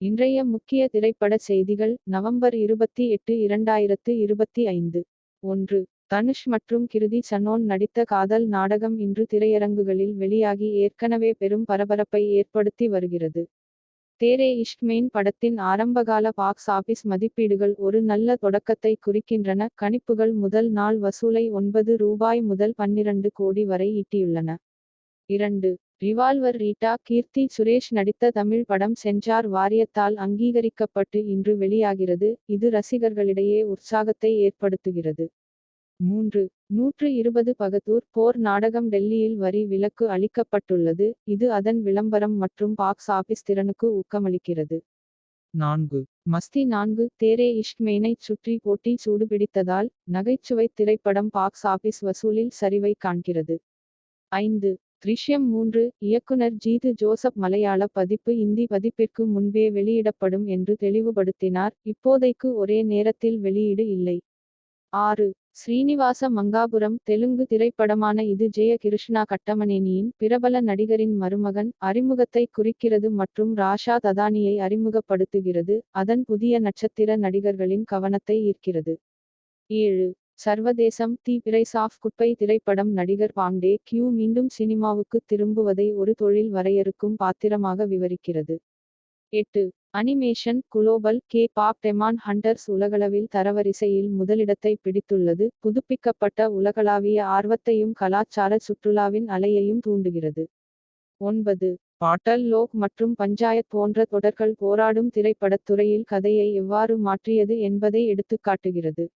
இன்றைய முக்கிய திரைப்பட செய்திகள் நவம்பர் 28, 2025. 1. தனுஷ் மற்றும் கிருதி சனோன் நடித்த காதல் நாடகம் இன்று திரையரங்குகளில் வெளியாகி ஏற்கனவே பெரும் பரபரப்பை ஏற்படுத்தி வருகிறது. தேரே இஷ்க் மெயின் படத்தின் ஆரம்பகால பாக்ஸ் ஆபீஸ் மதிப்பீடுகள் ஒரு நல்ல தொடக்கத்தை குறிக்கின்றன. கணிப்புகள் முதல் நாள் வசூலை ரூபாய் 9 முதல் 12 கோடி வரை ஈட்டியுள்ளன. 2. ரிவால்வர் ரீட்டா கீர்த்தி சுரேஷ் நடித்த தமிழ் படம் சென்சார் வாரியத்தால் அங்கீகரிக்கப்பட்டு இன்று வெளியாகிறது. இது ரசிகர்களிடையே உற்சாகத்தை ஏற்படுத்துகிறது. 3. 120 பகதூர் போர் நாடகம் டெல்லியில் வரி விலக்கு அளிக்கப்பட்டுள்ளது. இது அதன் விளம்பரம் மற்றும் பாக்ஸ் ஆபீஸ் திறனுக்கு ஊக்கமளிக்கிறது. 4. மஸ்தி 4 தேரே இஷ்க் மெயினைச் சுற்றி போட்டி சூடுபிடித்ததால் நகைச்சுவை திரைப்படம் பாக்ஸ் ஆபீஸ் வசூலில் சரிவை காண்கிறது. 5. த்ரிஷ்யம் 3 இயக்குனர் ஜீது ஜோசப் மலையாள பதிப்பு இந்தி பதிப்பிற்கு முன்பே வெளியிடப்படும் என்று தெளிவுபடுத்தினார். இப்போதைக்கு ஒரே நேரத்தில் வெளியீடு இல்லை. 6. ஸ்ரீனிவாச மங்காபுரம் தெலுங்கு திரைப்படமான இது ஜெய கிருஷ்ணா கட்டமனேனியின் பிரபல நடிகரின் மருமகன் அறிமுகத்தை குறிக்கிறது மற்றும் ராஷா ததானியை அறிமுகப்படுத்துகிறது. அதன் புதிய நட்சத்திர நடிகர்களின் கவனத்தை ஈர்க்கிறது. 7. சர்வதேசம் தி பிரைஸ் ஆஃப் குப்பை திரைப்படம் நடிகர் பாண்டே கியூ மீண்டும் சினிமாவுக்கு திரும்புவதை ஒரு தொழில் வரையறுக்கும் பாத்திரமாக விவரிக்கிறது. 8. Animation global K pop demon hunters உலகளவில் தரவரிசையில் முதலிடத்தை பிடித்துள்ளது. புதுப்பிக்கப்பட்ட உலகளாவிய ஆர்வத்தையும் கலாச்சார சுற்றுலாவின் அலையையும் தூண்டுகிறது. 9. பாட்டல் லோக் மற்றும் பஞ்சாயத் போன்ற தொடர்கள் போராடும் திரைப்படத் துறையில் கதையை எவ்வாறு மாற்றியது என்பதை எடுத்துக்காட்டுகிறது.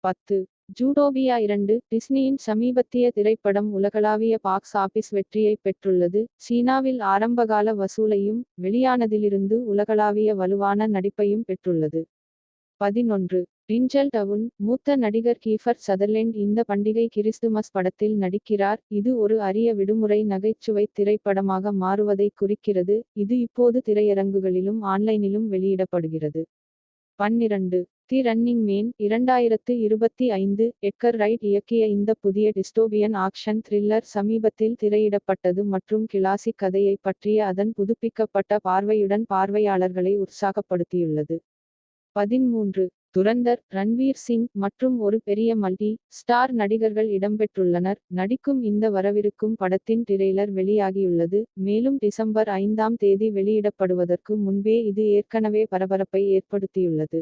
10. ஜூடோபியா 2 டிஸ்னியின் சமீபத்திய திரைப்படம் உலகளாவிய பாக்ஸ் ஆபீஸ் வெற்றியை பெற்றுள்ளது. சீனாவில் ஆரம்பகால வசூலையும் வெளியானதிலிருந்து உலகளாவிய வலுவான நடிப்பையும் பெற்றுள்ளது. 11. டிஞ்சல் டவுன் மூத்த நடிகர் கீஃபர் சதர்லேண்ட் இந்த பண்டிகை கிறிஸ்துமஸ் படத்தில் நடிக்கிறார். இது ஒரு அரிய விடுமுறை நகைச்சுவை திரைப்படமாக மாறுவதை குறிக்கிறது. இது இப்போது திரையரங்குகளிலும் ஆன்லைனிலும் வெளியிடப்படுகிறது. 12. தி ரன்னிங் மேன் 2025 எட்கர் ரைட் இயக்கிய இந்த புதிய டிஸ்டோபியன் ஆக்ஷன் த்ரில்லர் சமீபத்தில் திரையிடப்பட்டது மற்றும் கிளாசிக் கதையை பற்றிய அதன் புதுப்பிக்கப்பட்ட பார்வையுடன் பார்வையாளர்களை உற்சாகப்படுத்தியுள்ளது. 13. துரந்தர் ரன்வீர் சிங் மற்றும் ஒரு பெரிய மல்டி ஸ்டார் நடிகர்கள் இடம்பெற்றுள்ளனர். நடிக்கும் இந்த வரவிருக்கும் படத்தின் டிரெய்லர் வெளியாகியுள்ளது. மேலும் டிசம்பர் 5ஆம் தேதி வெளியிடப்படுவதற்கு முன்பே இது ஏற்கனவே பரபரப்பை ஏற்படுத்தியுள்ளது.